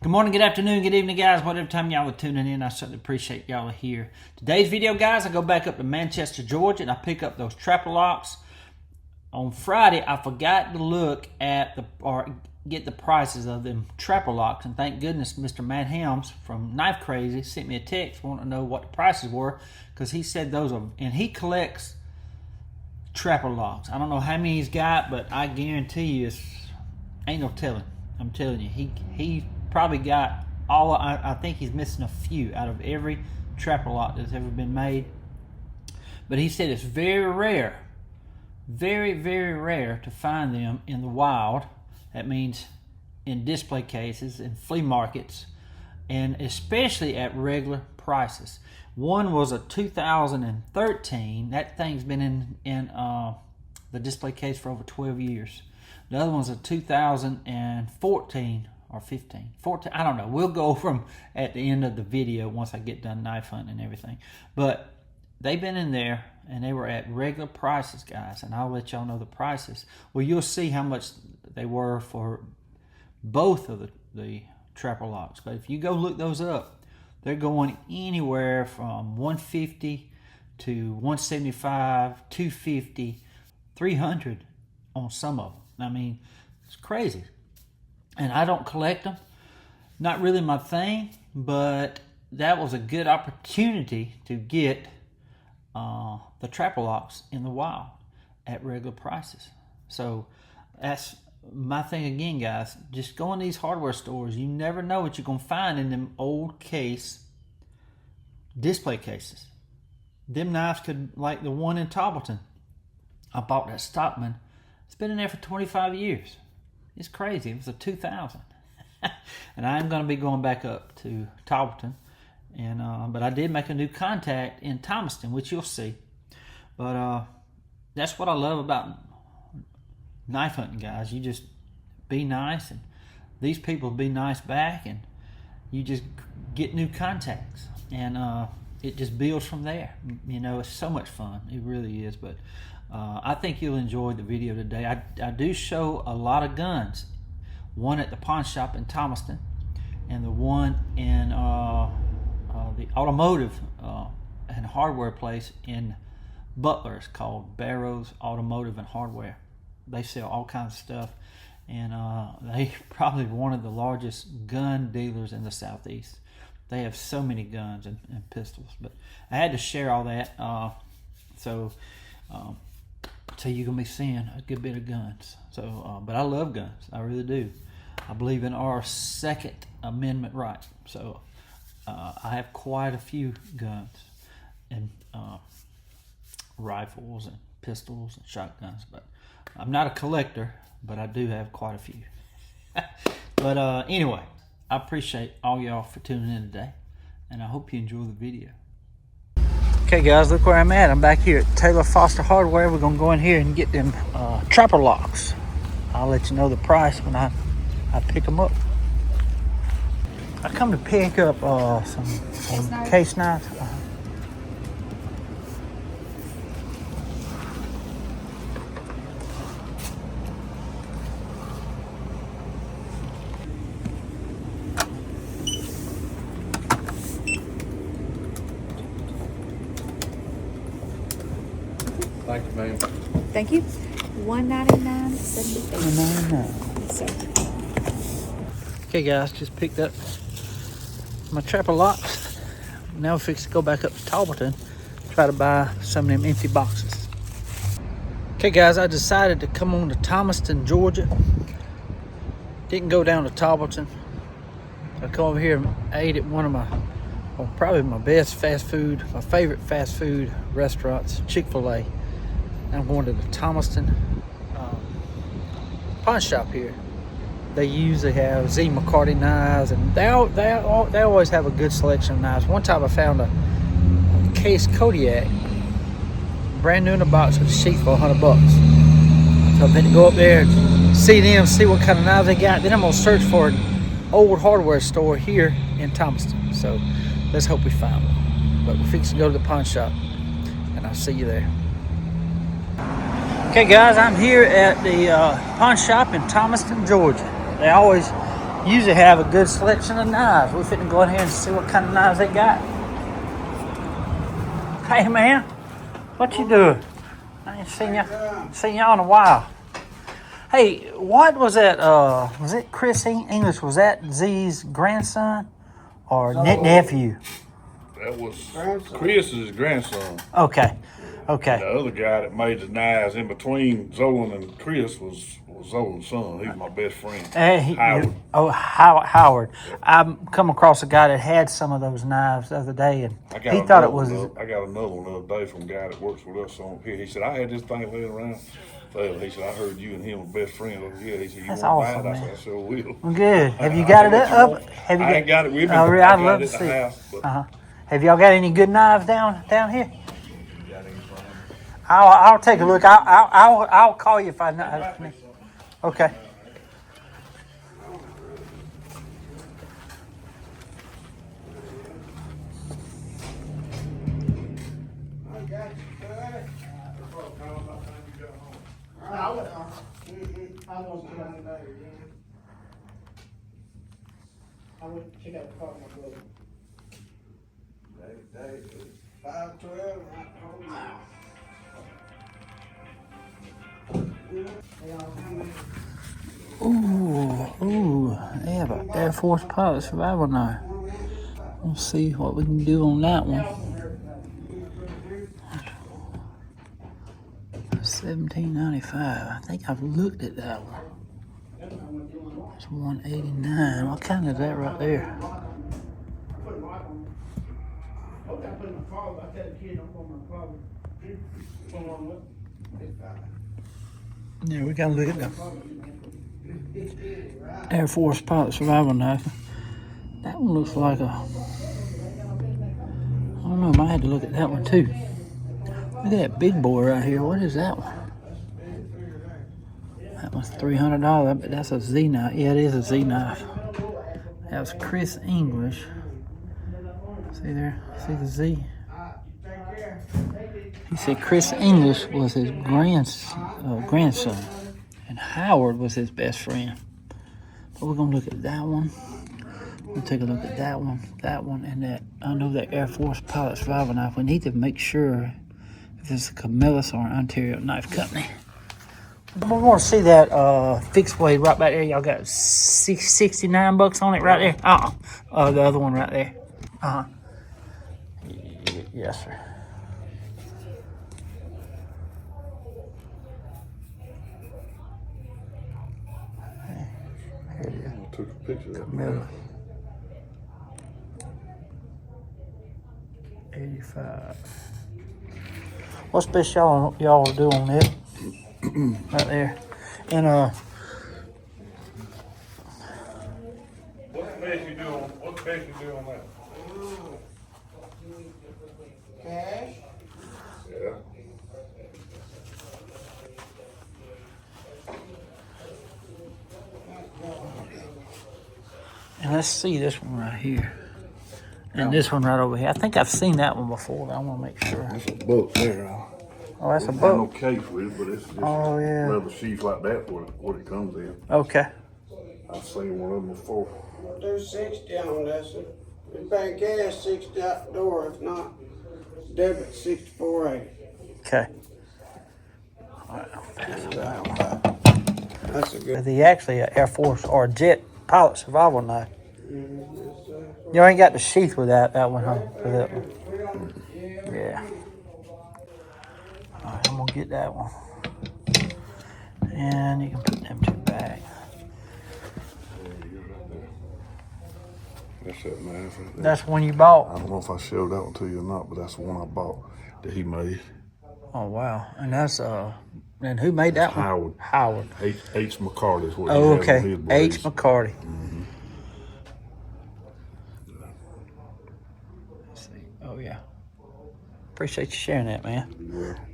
Good morning, good afternoon, good evening, guys. Whatever time y'all are tuning in, I certainly appreciate y'all are here. Today's video, guys, I go back up to Manchester, Georgia, and I pick up those trapper locks. On Friday, I forgot to look at get the prices of them trapper locks, and thank goodness Mr. Matt Helms from Knife Crazy sent me a text wanting to know what the prices were, because he said those are, and he collects trapper locks. I don't know how many he's got, but I guarantee you, ain't no telling. I'm telling you, he probably got all. I think he's missing a few out of every trapper lock that's ever been made. But he said it's very rare, very, very rare to find them in the wild. That means in display cases, in flea markets, and especially at regular prices. One was a 2013. That thing's been in the display case for over 12 years. The other one's a 2014 or 14, I don't know. We'll go from at the end of the video once I get done knife hunting and everything. But they've been in there and they were at regular prices, guys, and I'll let y'all know the prices. Well, you'll see how much they were for both of the trapper locks. But if you go look those up, they're going anywhere from $150 to $175, $250, $300 on some of them. I mean, it's crazy. And I don't collect them. Not really my thing, but that was a good opportunity to get the trapper locks in the wild at regular prices. So that's my thing again, guys. Just go in these hardware stores. You never know what you're going to find in them old display cases. Them knives could, like the one in Toppleton. I bought that Stockman. It's been in there for 25 years. It's crazy. It was a 2000. And I'm going to be going back up to Toppleton. But I did make a new contact in Thomaston, which you'll see. But that's what I love about knife hunting, guys. You just be nice, and these people be nice back, and you just get new contacts. And it just builds from there. You know, it's so much fun. It really is. But I think you'll enjoy the video today. I do show a lot of guns. One at the pawn shop in Thomaston, and the one in the Automotive and hardware place in Butler. It's called Barrow's Automotive and Hardware. They sell all kinds of stuff, and they probably one of the largest gun dealers in the Southeast. They have so many guns and pistols. But I had to share all that. So you're gonna be seeing a good bit of guns. So, but I love guns. I really do. I believe in our Second Amendment right. So I have quite a few guns and rifles and pistols and shotguns. But I'm not a collector, but I do have quite a few. But anyway, I appreciate all y'all for tuning in today, and I hope you enjoy the video. Okay, guys, look where I'm at. I'm back here at Taylor Foster Hardware. We're gonna go in here and get them trapper locks. I'll let you know the price when I pick them up. I come to pick up some case knives. Thank you, ma'am. Thank you. $199.78. Yes, sir. Okay, guys, just picked up my trapper locks. Now we're fixing to go back up to Toppleton, try to buy some of them empty boxes. Okay, guys, I decided to come on to Thomaston, Georgia. Didn't go down to Toppleton. I come over here and ate at one of probably my best fast food, my favorite fast food restaurants, Chick-fil-A. I'm going to the Thomaston pawn shop here. They usually have Z. McCarty knives, and they always have a good selection of knives. One time I found a case Kodiak, brand new in a box with a sheath for $100. So I'm going to go up there and see what kind of knives they got. Then I'm going to search for an old hardware store here in Thomaston. So let's hope we find one. But we're fixing to go to the pawn shop, and I'll see you there. Okay, guys, I'm here at the pawn shop in Thomaston, Georgia. They always usually have a good selection of knives. We're fitting to go in here and see what kind of knives they got. Hey man, what you doing? I ain't seen y'all in a while. Hey, what was that? Was it Chris English? Was that Z's grandson or nephew? That was Chris's grandson. Okay. The other guy that made the knives in between Zolan and Chris was Zolan's son. He's my best friend. Howard. Howard. I've come across a guy that had some of those knives the other day, and he thought it was. I got another one the other day from a guy that works with us on here. He said, I had this thing laying around. So he said, I heard you and him were best friends over here. He said, you That's want awesome, to buy it? man. I said, I sure will. Well, good. Have you got it up? Have you I ain't got it with me. I'd love to see. Have y'all got any good knives down here? I'll take a look. I'll call you if I know. Okay. I went to check out the car with my brother. 512. Ooh, they have an Air Force pilot survival knife. We'll see what we can do on that one. $17.95. I think I've looked at that one. It's $189. What kind is that right there? Yeah, we gotta look at them. Air Force pilot survival knife. That one looks like a. I don't know. I might have to look at that one too. Look at that big boy right here. What is that one? That one's $300. But that's a Z knife. Yeah, it is a Z knife. That was Chris English. See there? See the Z? He said Chris English was his grandson, and Howard was his best friend. So we're gonna look at that one. We'll take a look at that one, and that. I know that Air Force pilot survival knife. We need to make sure if it's a Camillus or an Ontario knife company. We want to see that fixed blade right back there. Y'all got $69 on it right there. The other one right there. Yes, sir. Here it is. I took a picture of that. Camillus. 85. What's best y'all do on it? Right there. And What's the best you do on that? Cash? Yeah. and let's see this one right here. And this one right over here. I think I've seen that one before, but I want to make sure. That's a book there. Oh, that's a It's got no book. case with it, but it's just yeah. leather sheath like that what it comes in. Okay. I've seen one of them before. Well, there's 60 on this. If you pay cash, 60 out the door. If not, debit 64.80. Okay. That's a good. The actually Air Force or jet pilot survival knife. You ain't got the sheath with that one, huh? For that one. Yeah. All right, I'm gonna get that one. And you can put them two back. That's that knife right there. That's one you I bought. don't know if I showed that one to you or not, but that's the one I bought that he made. Oh wow. And that's and who made that one? Howard. Howard. H. McCarty is what Oh, he has on okay. his blades. H. McCarty. Let's see. Oh yeah. Appreciate you sharing that, man.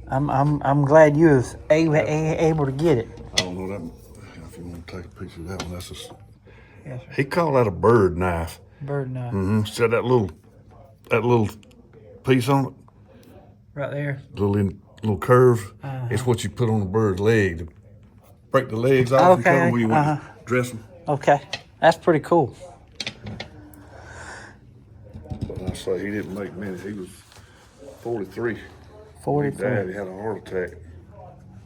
Well, I'm glad you was able to get it. I don't know that. If you want to take a picture of that one, that's a. Yes, sir. He called that a bird knife. Bird knife. Said that little piece on it, Right there. little curve. It's what you put on the bird's leg to break the legs off and Okay, cut them when you want to dress them. Okay. That's pretty cool. But I say he didn't make many. He was 43. 43. Dad, he had a heart attack.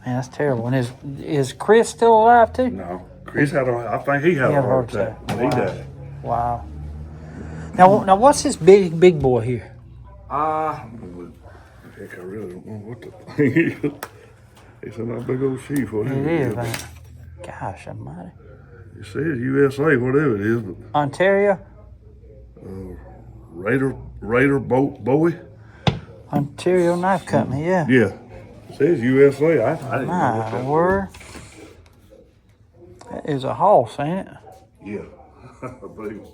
Man, that's terrible. And is Chris still alive too? No, Chris I think he had a heart attack. But he died. Wow. Now what's this big boy here? Heck, I really don't know what the thing is. It's a nice big old sheep. Whatever It is, man. Gosh almighty. It says USA, whatever it is. But, Ontario? Raider Bowie. Ontario Knife Company, yeah. Yeah. It says USA. I didn't know what My that word. That is a horse, ain't it? Yeah. I believe.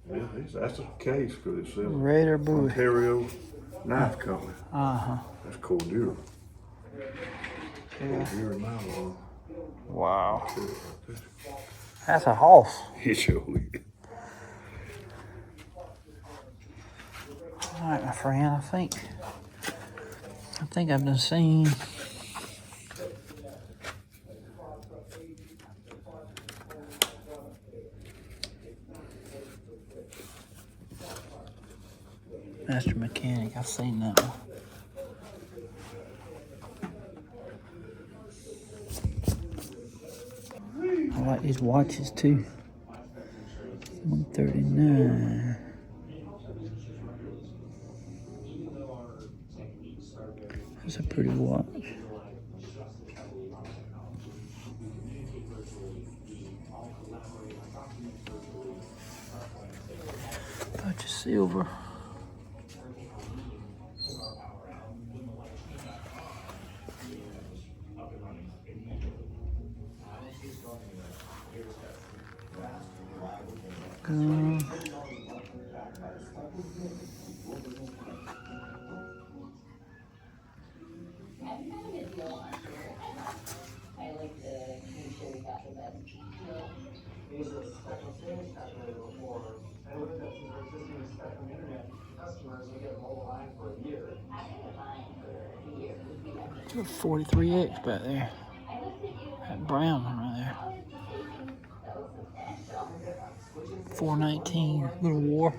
Yeah, that's a case because it says Raider Bowie. Ontario Knife Company. Uh-huh. That's Cordura. Yeah. Cordura Nylon. Wow. That's a horse. He sure is. All right, my friend, I think I've done seen Master Mechanic. I've seen that one. I like these watches too. 139. That's a pretty watch. Bunch of silver. There's a 43X back there. That brown one right there. 419 Little War.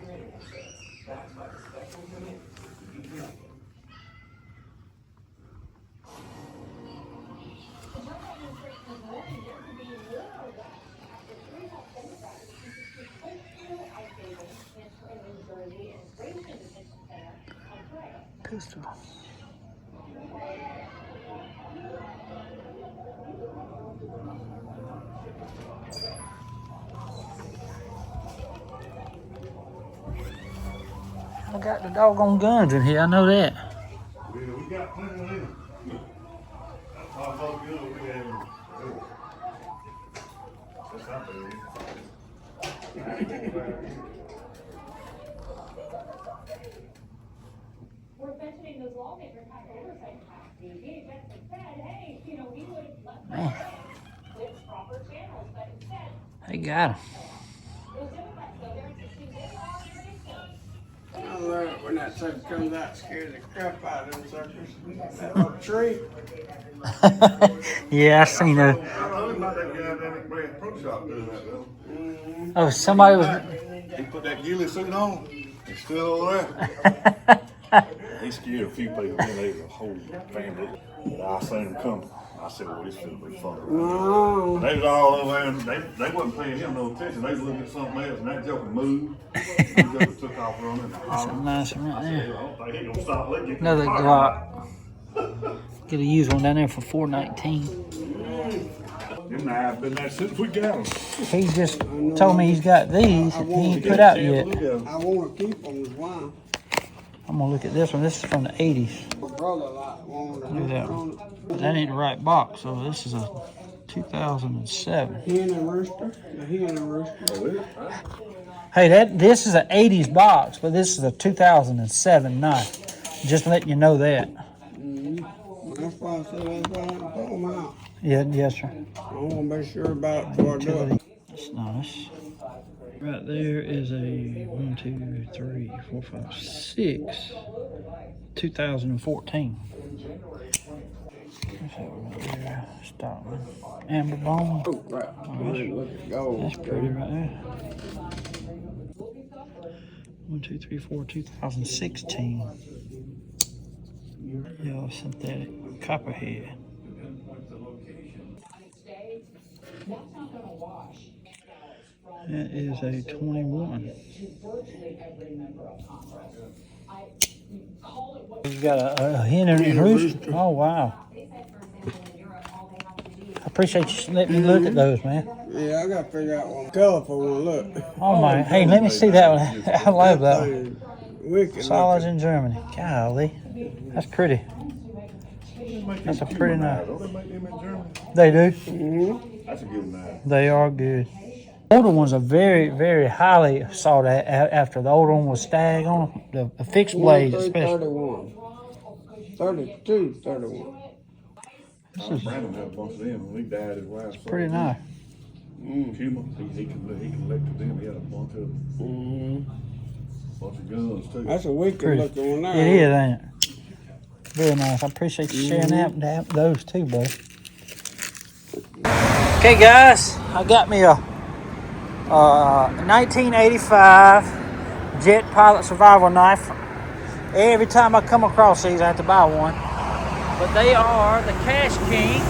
Pistol. I got the doggone guns in here, I know that. Yeah, we got plenty of them. That's how good we have them. That's out there. We're mentioning those lawmakers have oversight capacity. The executive said, hey, we would let them with proper channels, but instead, They got him. those Democrats, though, they're insisting they are hearing. I love it when that sucker comes out, scares the crap out of them suckers. That little tree. Yeah, I seen that. I know about that guy down at Brand Pro Shop doing that though. Oh, somebody was. He put that ghillie suit on. He's still over there. He scared a few people. Then they was a whole family. But I seen him come. I said, well, this should be fun. No. They was all over there and they wasn't paying him no attention. They was looking at something else and that joker moved. That joker took off running. That's a nice one right I there. don't think he gonna stop letting you. Another Glock. Get a used one down there for $419. Them knives been there since we got them. He just told me he's got these that he ain't put out yet. I want to keep them as well. I'm gonna look at this one. This is from the 80s. My brother wanted to Look at that one. But that ain't the right box, so this is a 2007. Hen and rooster. The hen and rooster. Hey, this is an 80s box, but this is a 2007 knife. Just letting you know that. That's why I said that's why I had to pull them out. Yeah, yes, sir. I want to be sure about it before I do it. That's nice. Right there is a 1, 2, 3, 4, 5, 6. 2014. What's that one right there? Stockman. Amber bone. Oh, crap. Look at gold. That's pretty right there. 1, 2, 3, 4, 2016. Yellow synthetic copperhead. That is a 21. You got a hen and a rooster. Oh wow! I appreciate you letting me look at those, man. Yeah, I gotta figure out one colorful one. Look. Oh my! Hey, let me see that one. I love that one. Wicked. Solids in Germany. Golly, that's pretty. That's a pretty nice. Don't they make them in Germany? They do. That's a good knife. They are good. Older ones are very, very highly sought after. The older one was stag on them, the fixed blades especially. 31. 32, 31. Brandon had a bunch of them when he died. His wife. Pretty nice. Cuba, he collected them. He had a bunch of guns too. That's a wicked Pretty. looking one there. It is, ain't it? Very nice. I appreciate you sharing those too, buddy. Okay, guys, I got me a 1985 Jet Pilot Survival Knife. Every time I come across these, I have to buy one. But they are the Cash King.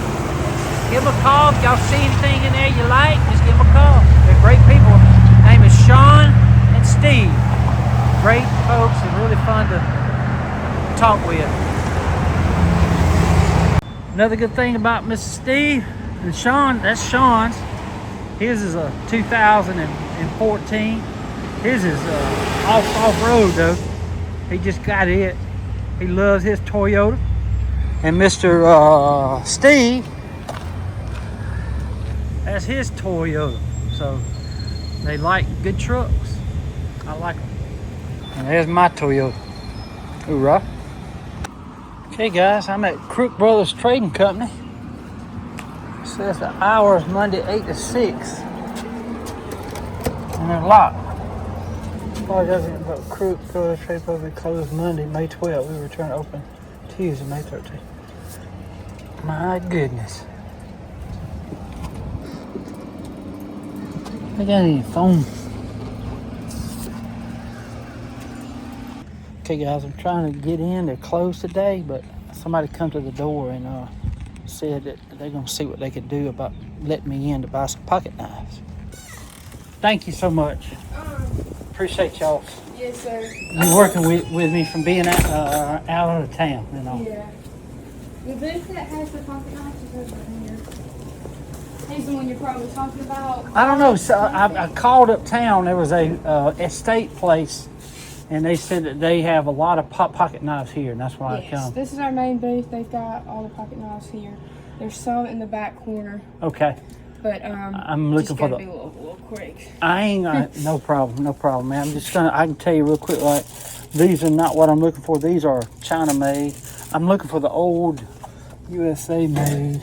Give them a call if y'all see anything in there you like. Just give them a call. They're great people. Name is Sean and Steve. Great folks and really fun to talk with. Another good thing about Mr. Steve and Sean, that's Sean's. His is a 2014. His is off-road though. He just got it. He loves his Toyota. And Mr. Steve, that's his Toyota. So they like good trucks. I like them. And there's my Toyota. Hoorah. Okay guys, I'm at Crook Brothers Trading Company. It says the hours Monday 8 to 6. And they're locked. Apologize about Crook Brothers Trading Company closed Monday, May 12th. We return to open Tuesday, May 13th. My goodness. I got any phone. Okay guys, I'm trying to get in. They're closed today, but somebody come to the door and said that they're gonna see what they could do about letting me in to buy some pocket knives. Thank you so much. Appreciate y'all. Yes, sir. You working with me from being out of town and all. Yeah. The booth that has the pocket knives is over here. He's the one you're probably talking about. I don't know. So I called uptown. There was a estate place, and they said that they have a lot of pocket knives here, and that's why I come. This is our main booth. They've got all the pocket knives here. There's some in the back corner, Okay. but I'm looking just for gotta the. be a little quick. I ain't no problem, man. I'm just gonna. I can tell you real quick. Like, these are not what I'm looking for. These are China made. I'm looking for the old USA made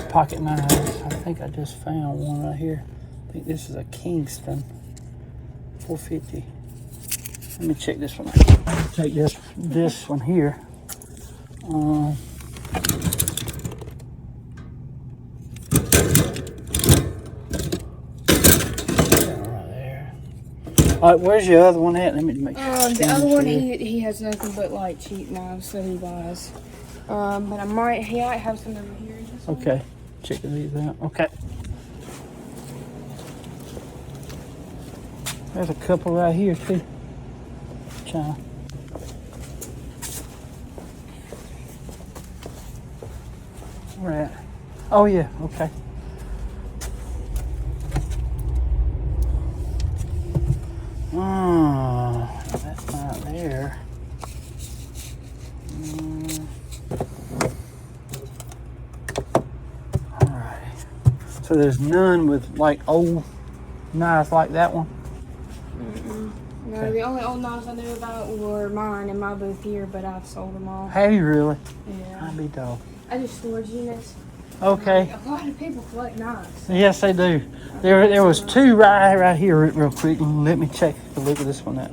pocket knives. I think I just found one right here. I think this is a Kingston 450. Let me check this one out. I'll take this one here. Right there. All right, where's your other one at? Let me make sure. The other one, he has nothing but like cheap knives that he buys. But he might have some over here. Okay, check these out. Okay. There's a couple right here too. China. Where at? Oh yeah, okay. Oh, that's not there. Alright. So there's none with like old knives like that one? No, Okay. the only old knives I knew about were mine in my booth here, but I've sold them all. Have you really? Yeah. I'd be dog. I do storage units. Okay. A lot of people collect knives. Yes, they do. There was two right here real quick. Let me check the look of this one out.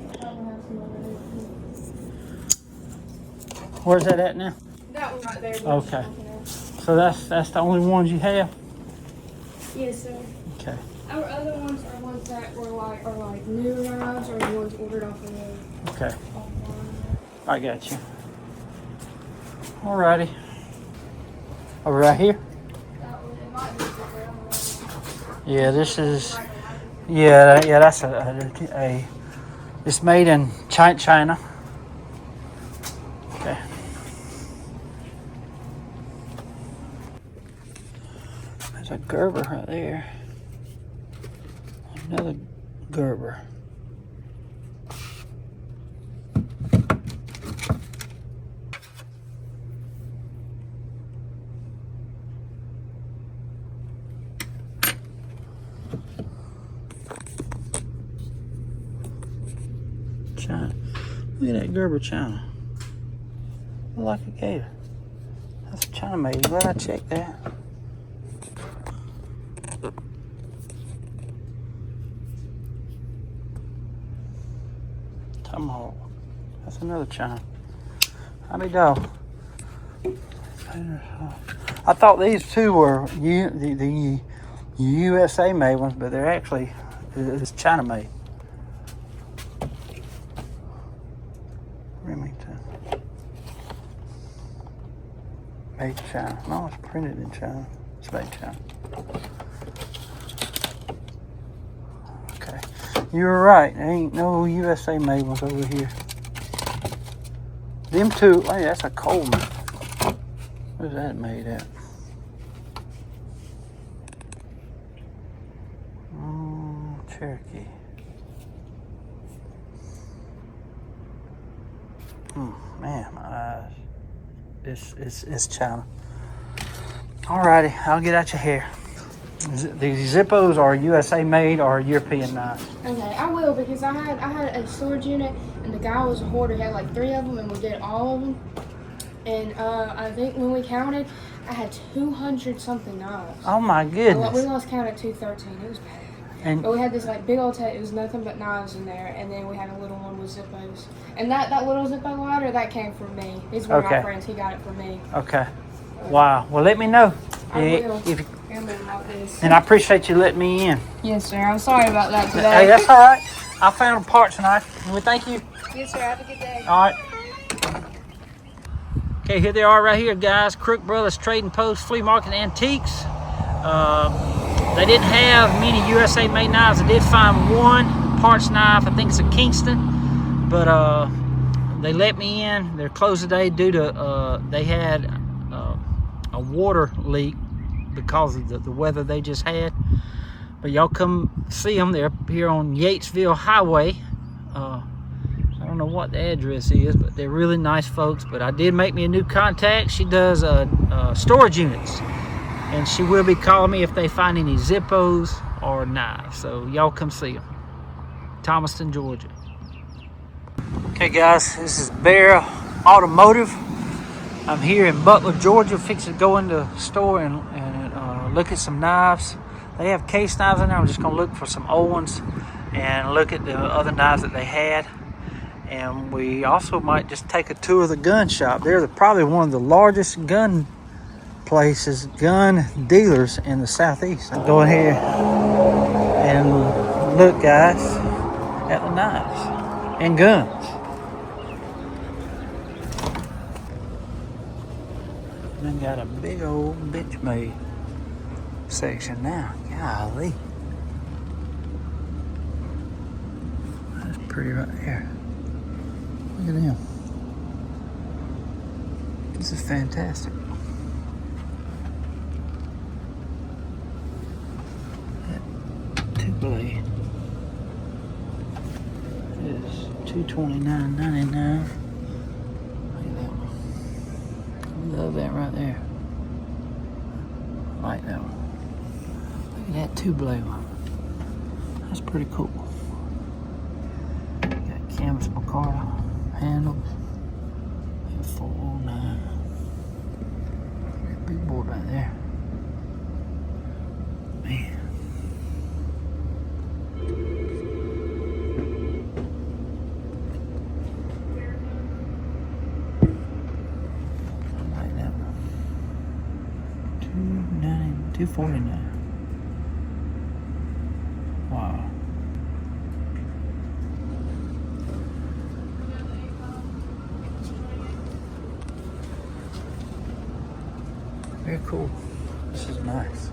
Where's that at now? The that one right there. is what Okay. I'm looking at. So that's the only ones you have? Yes, sir. Okay. Our other ones are ones that were like new knives or the ones ordered off of the Okay. offline. I got you. Alrighty. Over right here? That one, it might be different, I don't know. Yeah, this is. Yeah, that's a it's made in China. Okay. There's a Gerber right there. Another Gerber. China. Look at that Gerber China. Look like a gator. That's China made. Glad I checked that. Tomahawk. That's another China. Howdy dog. I thought these two were the USA made ones, but they're actually it's China made. Remington. Made in China. No, it's printed in China. It's made in China. Okay. You were right. There ain't no USA made ones over here. Them two, hey, that's a Coleman. Where's that made at? Cherokee. Man, my eyes. It's China. Alrighty, I'll get out your hair. These Zippos are USA made or European knives? Okay, I will because I had a storage unit and the guy was a hoarder. He had like 3 of them and we did all of them. And I think when we counted, I had 200 something knives. Oh my goodness. We lost count at 213. It was bad. And But we had this like big old it was nothing but knives in there, and then we had a little one with Zippos. And that little Zippo lighter, that came from me. He's one of my friends. He got it from me. okay. Wow. Well, let me know. I will. If, I'm gonna like this. and I appreciate you letting me in. Yes, sir. I'm sorry about that Hey, today. that's all right. I found a part tonight. Well, thank you. Yes, sir. Have a good day. All right. Okay, here they are right here, guys. Crook Brothers Trading Post Flea Market Antiques. They didn't have many USA made knives. I did find one parts knife. I think it's a Kingston, but they let me in. They're closed today due to they had a water leak because of the weather they just had. But y'all come see them. They're up here on Yatesville Highway. I don't know what the address is, but they're really nice folks. But I did make me a new contact. She does storage units, and she will be calling me if they find any Zippos or knives. So y'all come see them. Thomaston, Georgia. Okay, guys, this is Barrow Automotive. I'm here in Butler, Georgia, fixing to go into the store and look at some knives. They have case knives in there. I'm just gonna look for some old ones and look at the other knives that they had. And we also might just take a tour of the gun shop. They're probably one of the largest gun places, gun dealers in the Southeast. I'll go in here and look, guys, at the knives and guns. Then got a big old bitch made section now. Golly. That's pretty right there. Look at them. This is fantastic. That 2-blade is $229.99. Look at that one. Love that right there. I like that one. Look at that 2-blade one. That's pretty cool. Got canvas micarta handles. 409. Big board right there. Man. I like $249. Wow. Very cool. This is nice.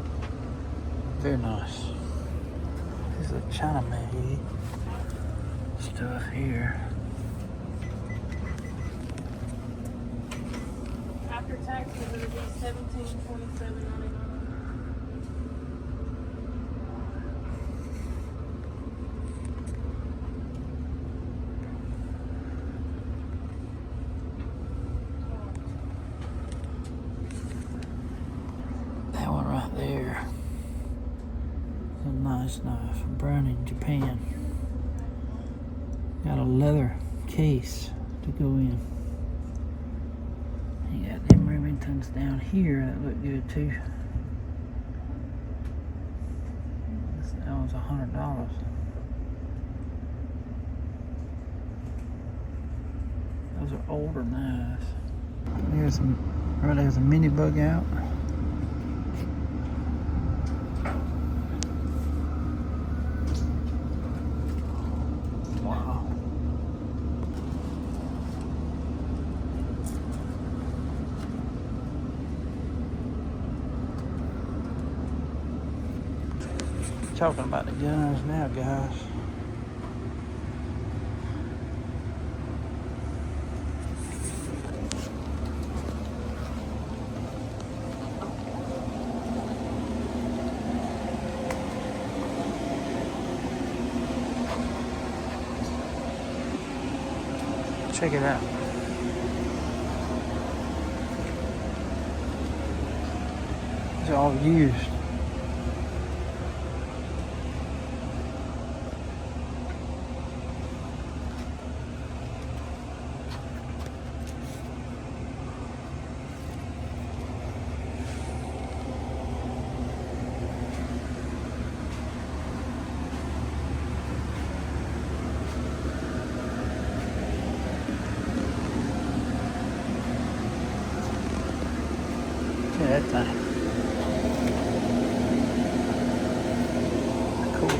Very nice. This is a China made stuff here. After taxes, it would be $1727.99. That one right there. A nice knife from Browning, Japan. Got a leather case to go in. You got them Remingtons down here that look good too. That one's $100. Those are older knives. There's a mini bug out. Wow. Talking about the guns now, guys. Check it out. It's all used. Yeah, that thing. Cool.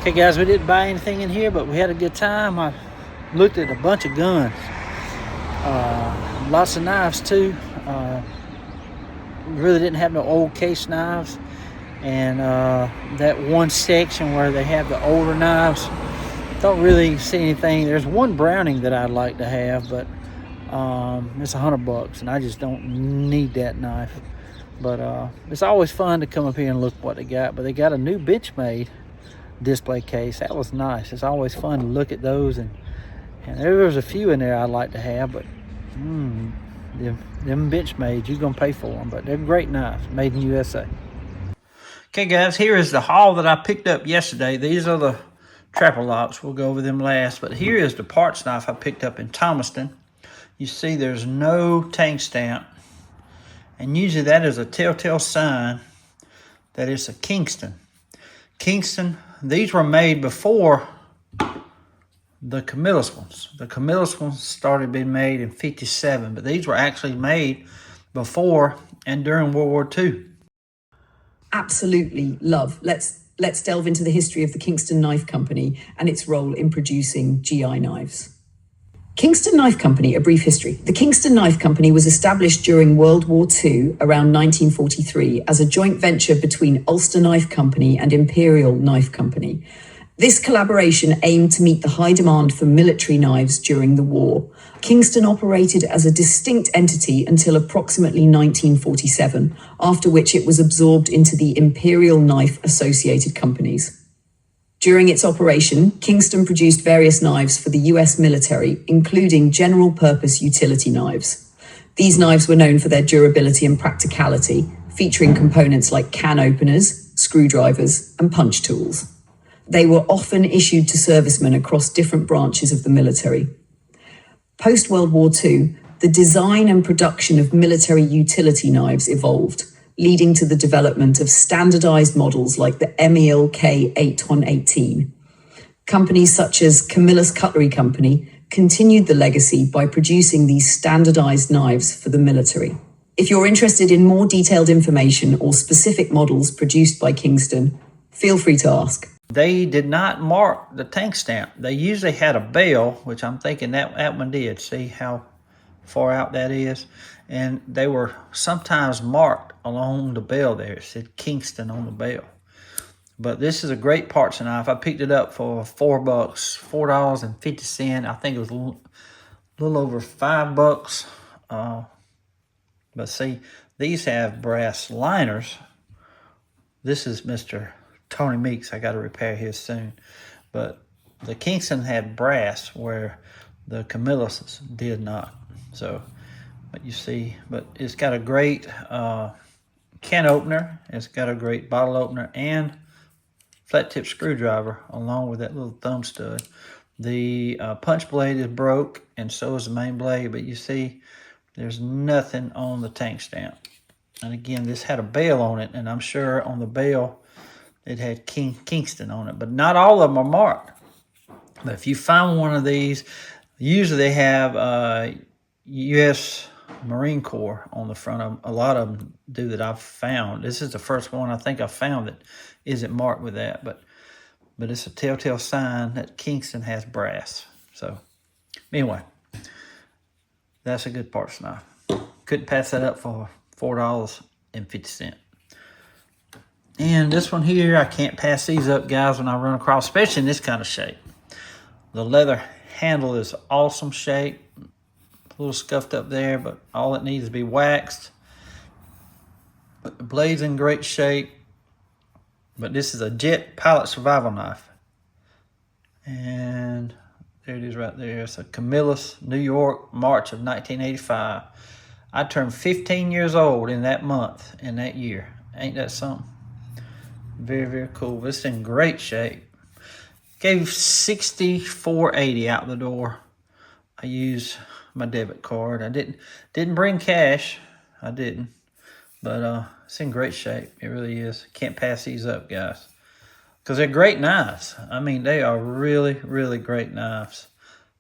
Okay, guys, we didn't buy anything in here, but we had a good time. I looked at a bunch of guns. Lots of knives, too. Really didn't have no old case knives. And that one section where they have the older knives, don't really see anything. There's one Browning that I'd like to have, but it's $100, and I just don't need that knife. But it's always fun to come up here and look what they got. But they got a new Benchmade display case. That was nice. It's always fun to look at those, and there was a few in there I'd like to have, but them Benchmade, you're gonna pay for them, but they're great knives, made in USA. Okay, guys, here is the haul that I picked up yesterday. These are the trapper locks. We'll go over them last, but here is the parts knife I picked up in Thomaston. You see there's no tank stamp, and usually that is a telltale sign that it's a Kingston. Kingston, these were made before the Camillus ones. The Camillus ones started being made in '57, but these were actually made before and during World War II. Absolutely love. Let's delve into the history of the Kingston Knife Company and its role in producing GI knives. Kingston Knife Company, a brief history. The Kingston Knife Company was established during World War II, around 1943, as a joint venture between Ulster Knife Company and Imperial Knife Company. This collaboration aimed to meet the high demand for military knives during the war. Kingston operated as a distinct entity until approximately 1947, after which it was absorbed into the Imperial Knife Associated Companies. During its operation, Kingston produced various knives for the US military, including general-purpose utility knives. These knives were known for their durability and practicality, featuring components like can openers, screwdrivers, and punch tools. They were often issued to servicemen across different branches of the military. Post-World War II, the design and production of military utility knives evolved, leading to the development of standardized models like the MELK 8118. Companies such as Camillus Cutlery Company continued the legacy by producing these standardized knives for the military. If you're interested in more detailed information or specific models produced by Kingston, feel free to ask. They did not mark the tank stamp. They usually had a bell, which I'm thinking that one did. See how far out that is? And they were sometimes marked along the bell there. It said Kingston on the bell. But this is a great parts knife. I picked it up for $4, $4.50. I think it was a little over $5. But see, these have brass liners. This is Mr. Tony Meeks. I got to repair his soon. But the Kingston had brass where the Camillus did not. So, but you see, but it's got a great can opener. It's got a great bottle opener and flat tip screwdriver along with that little thumb stud. The punch blade is broke, and so is the main blade. But you see, there's nothing on the tank stamp. And again, this had a bell on it, and I'm sure on the bell it had Kingston on it. But not all of them are marked. But if you find one of these, usually they have U.S. Marine Corps on the front of them. A lot of them do that I've found. This is the first one I think I found that isn't marked with that. But it's a telltale sign that Kingston has brass. So anyway, that's a good parts knife. Couldn't pass that up for $4.50. And this one here, I can't pass these up, guys, when I run across, especially in this kind of shape. The leather handle is awesome shape. A little scuffed up there, but all it needs to be waxed. But the blade's in great shape. But this is a Jet Pilot Survival Knife. And there it is right there. It's a Camillus, New York, March of 1985. I turned 15 years old in that month, in that year. Ain't that something? Very, very cool. It's in great shape. Gave $64.80 out the door. I used my debit card. I didn't bring cash. I didn't. But it's in great shape. It really is. Can't pass these up, guys. Because they're great knives. I mean, they are really, really great knives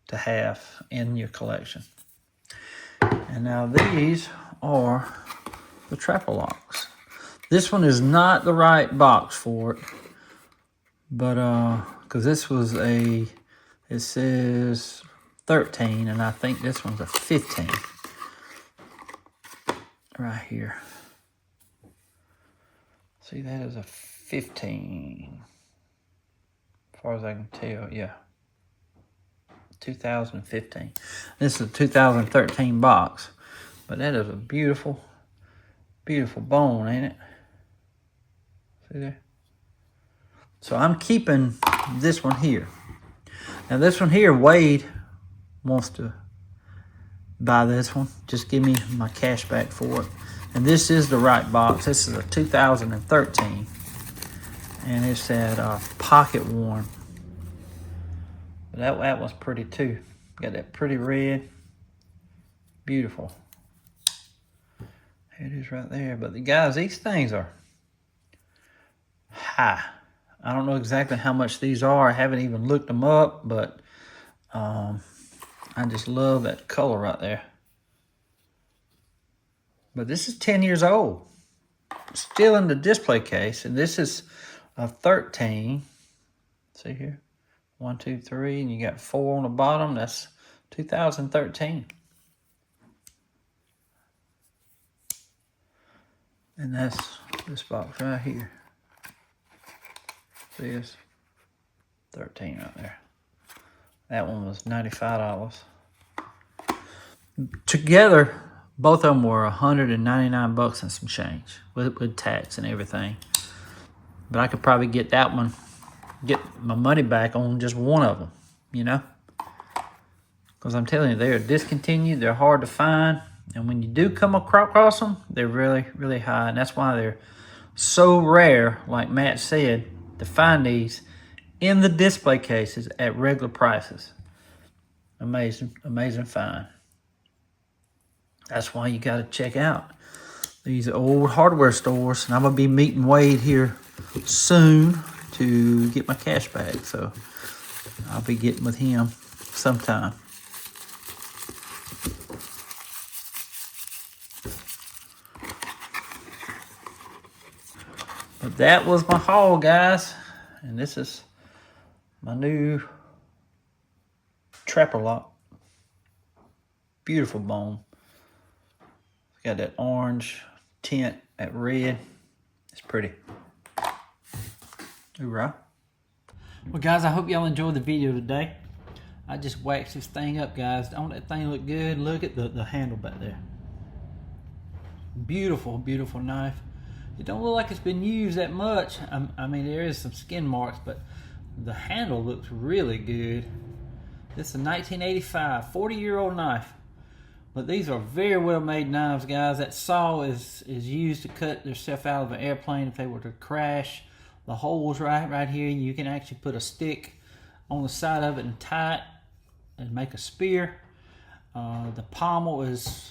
to have in your collection. And now these are the trapper locks. This one is not the right box for it. But because this was it says 13, and I think this one's a 15 right here. See, that is a 15 as far as I can tell. Yeah, 2015. This is a 2013 box, but that is a beautiful bone, ain't it? See there? So I'm keeping this one here. Now this one here, Wade wants to buy this one. Just give me my cash back for it. And this is the right box. This is a 2013. And it's that pocket worn. But that one's pretty too. Got that pretty red. Beautiful. Here it is right there. But the guys, these things are high. I don't know exactly how much these are. I haven't even looked them up, but I just love that color right there. But this is 10 years old. Still in the display case, and this is a 13. See here? 1, 2, 3, and you got 4 on the bottom. That's 2013. And that's this box right here. See this? 13 right there. That one was $95. Together, both of them were 199 bucks and some change with tax and everything. But I could probably get that one, get my money back on just one of them, you know? Because I'm telling you, they are discontinued. They're hard to find. And when you do come across them, they're really, really high. And that's why they're so rare, like Matt said, to find these in the display cases at regular prices. Amazing, amazing find. That's why you got to check out these old hardware stores. And I'm going to be meeting Wade here soon to get my cash back. So I'll be getting with him sometime. But that was my haul, guys. And this is my new trapper lock. Beautiful bone. It's got that orange tint, that red. It's pretty. Hoorah. Well, guys, I hope y'all enjoyed the video today. I just waxed this thing up, guys. Don't that thing look good? Look at the handle back there. Beautiful, beautiful knife. It don't look like it's been used that much. I mean, there is some skin marks, but the handle looks really good. This is a 1985, 40-year-old knife. But these are very well made knives, guys. That saw is used to cut themselves out of an airplane if they were to crash. The hole's right here. You can actually put a stick on the side of it and tie it and make a spear. The pommel is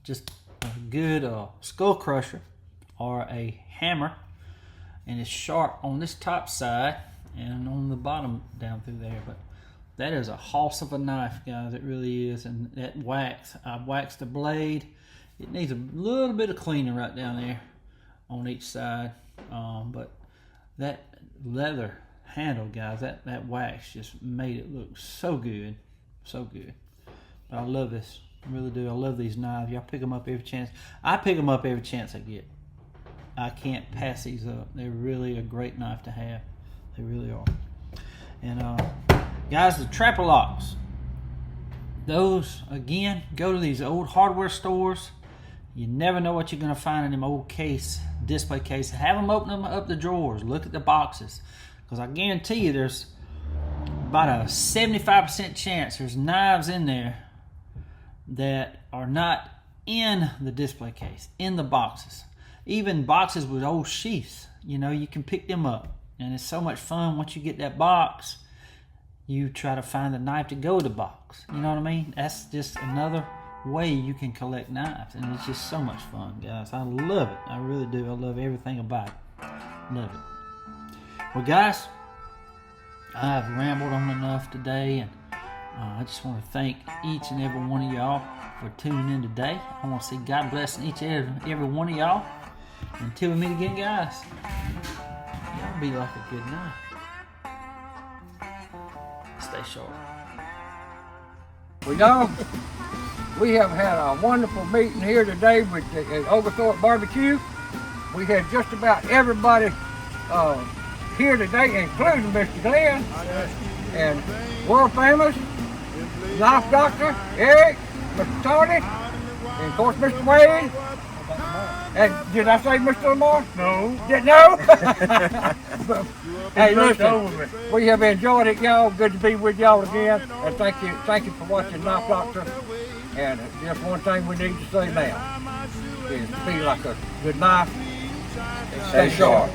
just a good skull crusher or a hammer, and it's sharp on this top side and on the bottom down through there. But that is a hoss of a knife, guys. It really is. And that wax, I've waxed the blade. It needs a little bit of cleaning right down there on each side. But that leather handle, guys, that wax just made it look so good. So good. But I love this. I really do. I love these knives. Y'all pick them up every chance. I pick them up every chance I get. I can't pass these up. They're really a great knife to have. They really are. And guys, the trapper locks. Those, again, go to these old hardware stores. You never know what you're going to find in them old display cases. Have them open them up the drawers. Look at the boxes. Because I guarantee you there's about a 75% chance there's knives in there that are not in the display case, in the boxes. Even boxes with old sheaths, you know, you can pick them up. And it's so much fun once you get that box, you try to find the knife to go with the box. You know what I mean? That's just another way you can collect knives. And it's just so much fun, guys. I love it. I really do. I love everything about it. Love it. Well, guys, I've rambled on enough today. And I just want to thank each and every one of y'all for tuning in today. I want to see God bless each and every one of y'all. Until we meet again, guys, y'all be like a good night. stay sharp. Well, y'all, we have had a wonderful meeting here today with the Oglethorpe Barbecue. We had just about everybody here today, including Mr. Glenn and world famous knife doctor Eric, Mr. Tony, and of course Mr. Wade. And did I say Mr. Lamar? No. Didn't know? Hey, listen, we have enjoyed it, y'all. Good to be with y'all again. And thank you for watching Knife Doctor. And just one thing we need to say now is to be like a good knife and stay sharp.